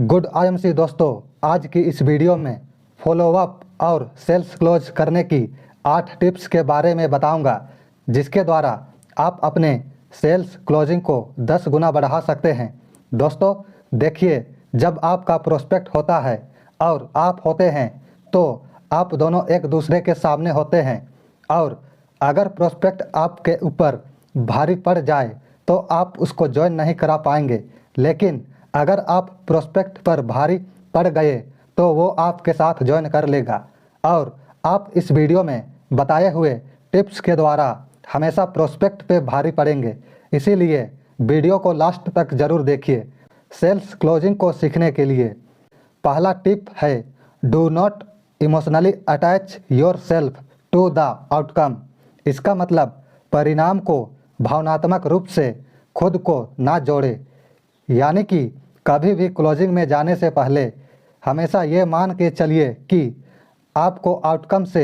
Good IMC दोस्तों, आज की इस वीडियो में फॉलोअप और सेल्स क्लोज करने की 8 टिप्स के बारे में बताऊंगा, जिसके द्वारा आप अपने सेल्स क्लोजिंग को 10 गुना बढ़ा सकते हैं। दोस्तों देखिए, जब आपका प्रोस्पेक्ट होता है और आप होते हैं तो आप दोनों एक दूसरे के सामने होते हैं, और अगर प्रोस्पेक्ट आपके ऊपर भारी पड़ जाए तो आप उसको ज्वाइन नहीं करा पाएंगे। लेकिन अगर आप प्रोस्पेक्ट पर भारी पड़ गए तो वो आपके साथ ज्वाइन कर लेगा। और आप इस वीडियो में बताए हुए टिप्स के द्वारा हमेशा प्रोस्पेक्ट पे भारी पड़ेंगे, इसीलिए वीडियो को लास्ट तक ज़रूर देखिए। सेल्स क्लोजिंग को सीखने के लिए पहला टिप है, do not emotionally attach yourself to the outcome. इसका मतलब परिणाम को भावनात्मक रूप से खुद को ना जोड़े, यानी कि कभी भी क्लोजिंग में जाने से पहले हमेशा ये मान के चलिए कि आपको आउटकम से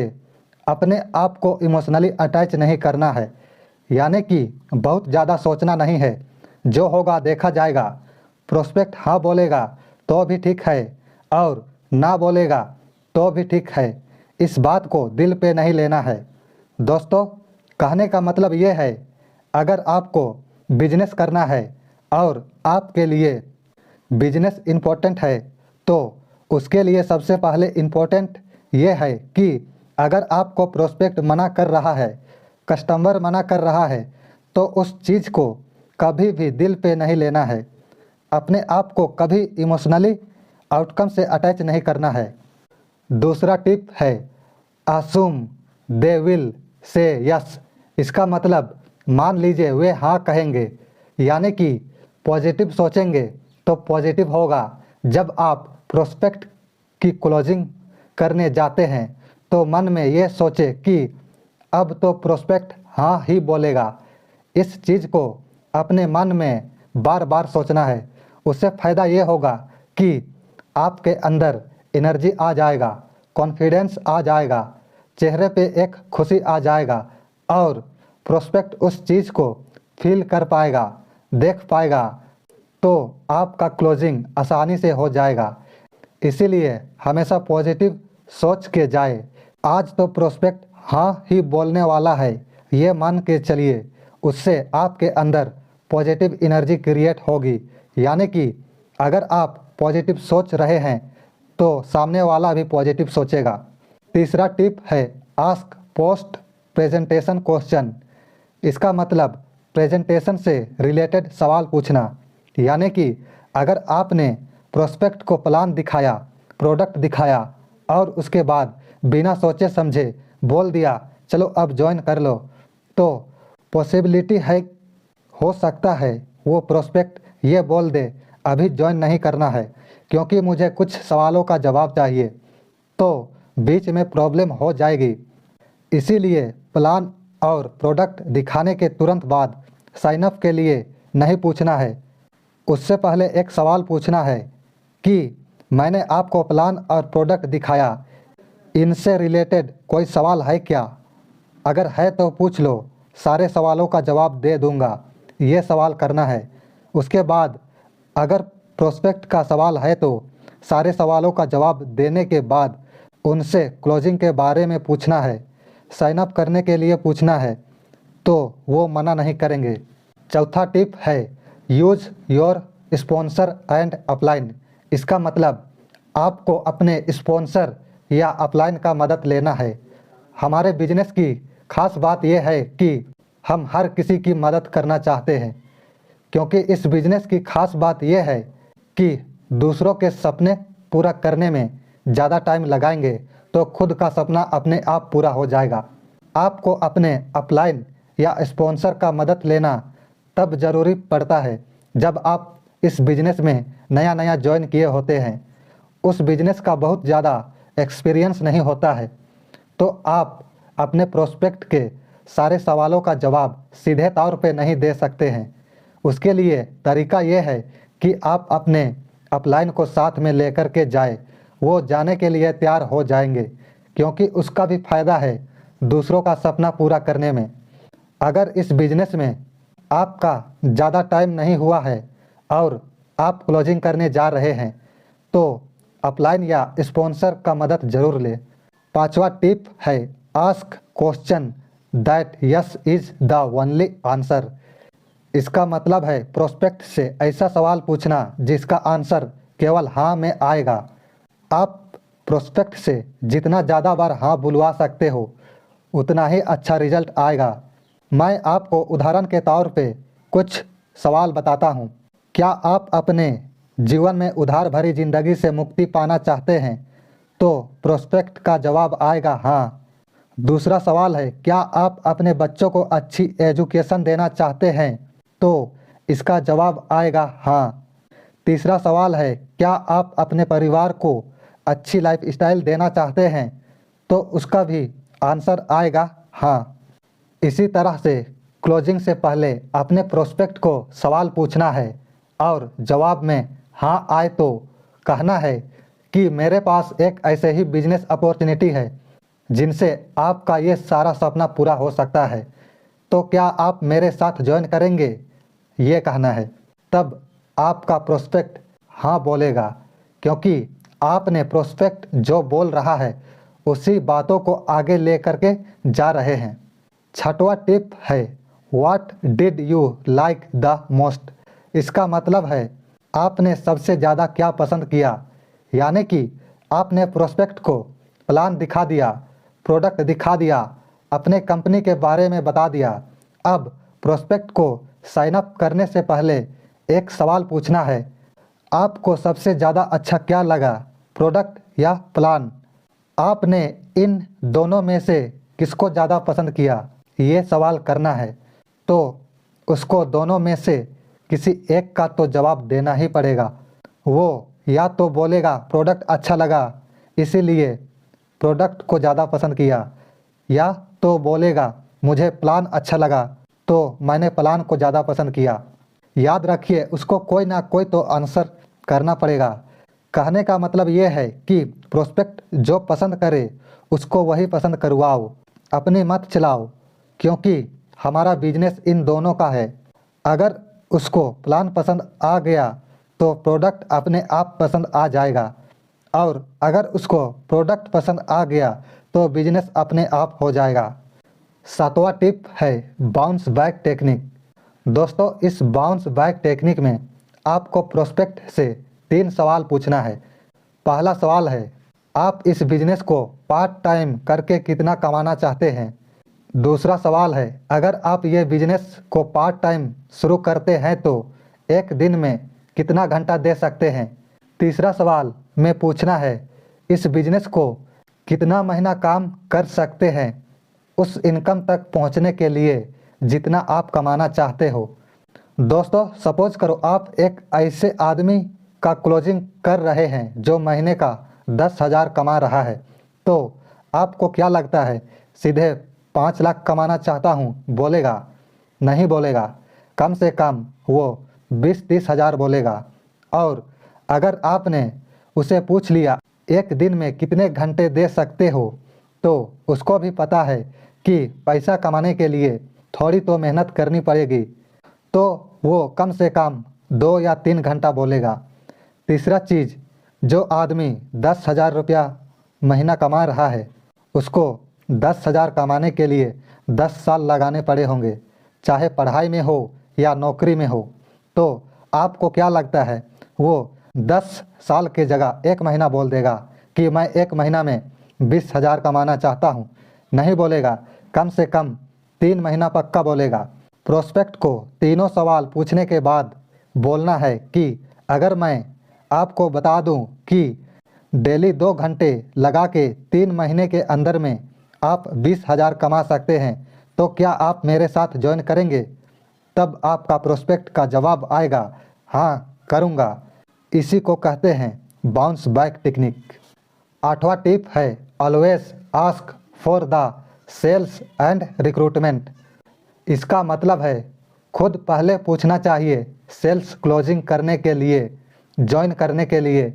अपने आप को इमोशनली अटैच नहीं करना है, यानी कि बहुत ज़्यादा सोचना नहीं है। जो होगा देखा जाएगा। प्रोस्पेक्ट हाँ बोलेगा तो भी ठीक है और ना बोलेगा तो भी ठीक है, इस बात को दिल पे नहीं लेना है। दोस्तों कहने का मतलब ये है, अगर आपको बिजनेस करना है और आपके लिए बिजनेस इम्पोर्टेंट है तो उसके लिए सबसे पहले इम्पोर्टेंट ये है कि अगर आपको प्रोस्पेक्ट मना कर रहा है, कस्टमर मना कर रहा है, तो उस चीज़ को कभी भी दिल पे नहीं लेना है। अपने आप को कभी इमोशनली आउटकम से अटैच नहीं करना है। दूसरा टिप है, असूम दे विल से यस। इसका मतलब मान लीजिए वे हाँ कहेंगे, यानी कि पॉजिटिव सोचेंगे तो पॉजिटिव होगा। जब आप प्रोस्पेक्ट की क्लोजिंग करने जाते हैं तो मन में ये सोचे कि अब तो प्रोस्पेक्ट हाँ ही बोलेगा। इस चीज़ को अपने मन में बार बार सोचना है। उससे फ़ायदा ये होगा कि आपके अंदर एनर्जी आ जाएगा, कॉन्फिडेंस आ जाएगा, चेहरे पे एक खुशी आ जाएगा और प्रोस्पेक्ट उस चीज़ को फील कर पाएगा, देख पाएगा, तो आपका क्लोजिंग आसानी से हो जाएगा। इसीलिए हमेशा पॉजिटिव सोच के जाए। आज तो प्रोस्पेक्ट हाँ ही बोलने वाला है, ये मान के चलिए। उससे आपके अंदर पॉजिटिव एनर्जी क्रिएट होगी, यानी कि अगर आप पॉजिटिव सोच रहे हैं तो सामने वाला भी पॉजिटिव सोचेगा। तीसरा टिप है, आस्क पोस्ट प्रेजेंटेशन क्वेश्चन। इसका मतलब प्रेजेंटेशन से रिलेटेड सवाल पूछना, यानी कि अगर आपने प्रोस्पेक्ट को प्लान दिखाया, प्रोडक्ट दिखाया और उसके बाद बिना सोचे समझे बोल दिया चलो अब ज्वाइन कर लो, तो पॉसिबिलिटी है, हो सकता है वो प्रोस्पेक्ट ये बोल दे अभी ज्वाइन नहीं करना है क्योंकि मुझे कुछ सवालों का जवाब चाहिए, तो बीच में प्रॉब्लम हो जाएगी। इसीलिए प्लान और प्रोडक्ट दिखाने के तुरंत बाद साइन अप के लिए नहीं पूछना है। उससे पहले एक सवाल पूछना है कि मैंने आपको प्लान और प्रोडक्ट दिखाया, इनसे रिलेटेड कोई सवाल है क्या? अगर है तो पूछ लो, सारे सवालों का जवाब दे दूंगा, ये सवाल करना है। उसके बाद अगर प्रोस्पेक्ट का सवाल है तो सारे सवालों का जवाब देने के बाद उनसे क्लोजिंग के बारे में पूछना है, साइन अप करने के लिए पूछना है, तो वो मना नहीं करेंगे। चौथा टिप है, use your sponsor and upline. इसका मतलब आपको अपने स्पॉन्सर या अपलाइन का मदद लेना है। हमारे बिजनेस की खास बात यह है कि हम हर किसी की मदद करना चाहते हैं, क्योंकि इस बिजनेस की खास बात यह है कि दूसरों के सपने पूरा करने में ज़्यादा टाइम लगाएंगे तो खुद का सपना अपने आप पूरा हो जाएगा। आपको अपने अपलाइन या स्पॉन्सर का मदद लेना तब ज़रूरी पड़ता है जब आप इस बिज़नेस में नया नया ज्वाइन किए होते हैं, उस बिज़नेस का बहुत ज़्यादा एक्सपीरियंस नहीं होता है, तो आप अपने प्रोस्पेक्ट के सारे सवालों का जवाब सीधे तौर पे नहीं दे सकते हैं। उसके लिए तरीका ये है कि आप अपने अपलाइन को साथ में लेकर के जाए, वो जाने के लिए तैयार हो जाएंगे, क्योंकि उसका भी फ़ायदा है दूसरों का सपना पूरा करने में। अगर इस बिज़नेस में आपका ज़्यादा टाइम नहीं हुआ है और आप क्लोजिंग करने जा रहे हैं तो अपलाइन या स्पॉन्सर का मदद जरूर ले। पांचवा टिप है ask question that yes is the only answer. इसका मतलब है प्रोस्पेक्ट से ऐसा सवाल पूछना जिसका आंसर केवल हाँ में आएगा। आप प्रोस्पेक्ट से जितना ज़्यादा बार हाँ बुलवा सकते हो उतना ही अच्छा रिजल्ट आएगा। मैं आपको उदाहरण के तौर पे कुछ सवाल बताता हूँ। क्या आप अपने जीवन में उधार भरी ज़िंदगी से मुक्ति पाना चाहते हैं? तो प्रोस्पेक्ट का जवाब आएगा हाँ। दूसरा सवाल है क्या आप अपने बच्चों को अच्छी एजुकेशन देना चाहते हैं? तो इसका जवाब आएगा हाँ। तीसरा सवाल है क्या आप अपने परिवार को अच्छी लाइफस्टाइल देना चाहते हैं? तो उसका भी आंसर आएगा हाँ। इसी तरह से क्लोजिंग से पहले अपने प्रोस्पेक्ट को सवाल पूछना है और जवाब में हाँ आए तो कहना है कि मेरे पास एक ऐसे ही बिजनेस अपॉर्चुनिटी है जिनसे आपका ये सारा सपना पूरा हो सकता है, तो क्या आप मेरे साथ ज्वाइन करेंगे? ये कहना है। तब आपका प्रोस्पेक्ट हाँ बोलेगा, क्योंकि आपने प्रोस्पेक्ट जो बोल रहा है उसी बातों को आगे ले करके जा रहे हैं। छठवां टिप है what did you like the most. इसका मतलब है आपने सबसे ज़्यादा क्या पसंद किया, यानी कि आपने प्रोस्पेक्ट को प्लान दिखा दिया, प्रोडक्ट दिखा दिया, अपने कंपनी के बारे में बता दिया। अब प्रोस्पेक्ट को साइन अप करने से पहले एक सवाल पूछना है, आपको सबसे ज़्यादा अच्छा क्या लगा, प्रोडक्ट या प्लान? आपने इन दोनों में से किसको ज़्यादा पसंद किया, ये सवाल करना है। तो उसको दोनों में से किसी एक का तो जवाब देना ही पड़ेगा। वो या तो बोलेगा प्रोडक्ट अच्छा लगा इसीलिए प्रोडक्ट को ज़्यादा पसंद किया, या तो बोलेगा मुझे प्लान अच्छा लगा तो मैंने प्लान को ज़्यादा पसंद किया। याद रखिए उसको कोई ना कोई तो आंसर करना पड़ेगा। कहने का मतलब ये है कि प्रोस्पेक्ट जो पसंद करे उसको वही पसंद करवाओ, अपनी मत चलाओ, क्योंकि हमारा बिजनेस इन दोनों का है। अगर उसको प्लान पसंद आ गया तो प्रोडक्ट अपने आप पसंद आ जाएगा, और अगर उसको प्रोडक्ट पसंद आ गया तो बिजनेस अपने आप हो जाएगा। सातवां टिप है बाउंस बैक टेक्निक। दोस्तों इस बाउंस बैक टेक्निक में आपको प्रोस्पेक्ट से 3 सवाल पूछना है। पहला सवाल है आप इस बिजनेस को पार्ट टाइम करके कितना कमाना चाहते हैं? दूसरा सवाल है अगर आप ये बिजनेस को पार्ट टाइम शुरू करते हैं तो एक दिन में कितना घंटा दे सकते हैं? तीसरा सवाल में पूछना है इस बिजनेस को कितना महीना काम कर सकते हैं उस इनकम तक पहुंचने के लिए जितना आप कमाना चाहते हो। दोस्तों सपोज करो आप एक ऐसे आदमी का क्लोजिंग कर रहे हैं जो महीने का 10,000 कमा रहा है, तो आपको क्या लगता है सीधे 5 लाख कमाना चाहता हूँ बोलेगा? नहीं बोलेगा, कम से कम वो 20-30 हज़ार बोलेगा। और अगर आपने उसे पूछ लिया एक दिन में कितने घंटे दे सकते हो, तो उसको भी पता है कि पैसा कमाने के लिए थोड़ी तो मेहनत करनी पड़ेगी, तो वो कम से कम 2 या 3 घंटा बोलेगा। तीसरा चीज़, जो आदमी 10,000 रुपया महीना कमा रहा है उसको 10,000 कमाने के लिए 10 साल लगाने पड़े होंगे, चाहे पढ़ाई में हो या नौकरी में हो। तो आपको क्या लगता है वो 10 साल के जगह 1 महीना बोल देगा कि मैं 1 महीना में 20,000 कमाना चाहता हूँ? नहीं बोलेगा, कम से कम 3 महीना पक्का बोलेगा। प्रोस्पेक्ट को तीनों सवाल पूछने के बाद बोलना है कि अगर मैं आपको बता दूं कि डेली 2 घंटे लगा के 3 महीने के अंदर में आप 20,000 कमा सकते हैं तो क्या आप मेरे साथ ज्वाइन करेंगे? तब आपका प्रोस्पेक्ट का जवाब आएगा हाँ करूँगा। इसी को कहते हैं बाउंस बैक टेक्निक। 8वां टिप है always ask for the sales and recruitment. इसका मतलब है खुद पहले पूछना चाहिए सेल्स क्लोजिंग करने के लिए, ज्वाइन करने के लिए।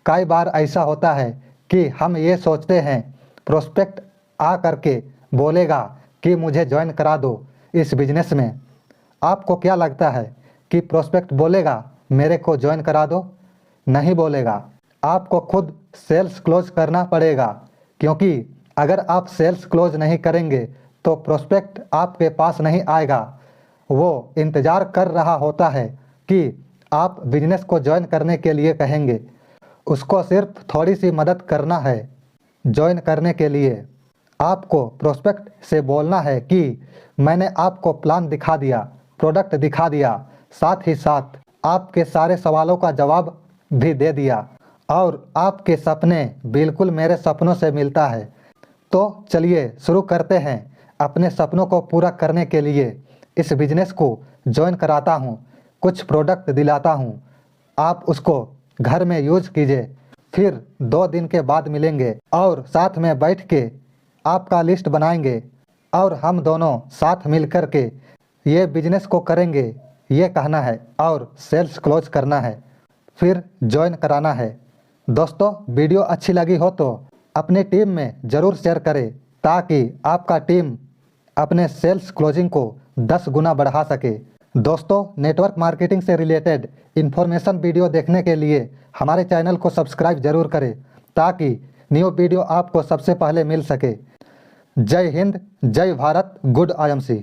कई बार ऐसा होता है कि हम ये सोचते हैं प्रोस्पेक्ट आ करके बोलेगा कि मुझे ज्वाइन करा दो इस बिजनेस में। आपको क्या लगता है कि प्रोस्पेक्ट बोलेगा मेरे को ज्वाइन करा दो? नहीं बोलेगा। आपको खुद सेल्स क्लोज करना पड़ेगा, क्योंकि अगर आप सेल्स क्लोज नहीं करेंगे तो प्रोस्पेक्ट आपके पास नहीं आएगा। वो इंतज़ार कर रहा होता है कि आप बिजनेस को ज्वाइन करने के लिए कहेंगे। उसको सिर्फ थोड़ी सी मदद करना है। ज्वाइन करने के लिए आपको प्रोस्पेक्ट से बोलना है कि मैंने आपको प्लान दिखा दिया, प्रोडक्ट दिखा दिया, साथ ही साथ आपके सारे सवालों का जवाब भी दे दिया और आपके सपने बिल्कुल मेरे सपनों से मिलता है। तो चलिए शुरू करते हैं। अपने सपनों को पूरा करने के लिए इस बिजनेस को ज्वाइन कराता हूँ, कुछ प्रोडक्ट दिलाता हूँ, आप उसको घर में यूज कीजिए। फिर 2 दिन के बाद मिलेंगे और साथ में बैठ के आपका लिस्ट बनाएंगे और हम दोनों साथ मिल कर के ये बिजनेस को करेंगे, ये कहना है और सेल्स क्लोज करना है, फिर ज्वाइन कराना है। दोस्तों, वीडियो अच्छी लगी हो तो अपनी टीम में ज़रूर शेयर करें, ताकि आपका टीम अपने सेल्स क्लोजिंग को 10 गुना बढ़ा सके। दोस्तों, नेटवर्क मार्केटिंग से रिलेटेड इन्फॉर्मेशन वीडियो देखने के लिए हमारे चैनल को सब्सक्राइब जरूर करें, ताकि न्यू वीडियो आपको सबसे पहले मिल सके। जय हिंद, जय भारत, गुड IMC।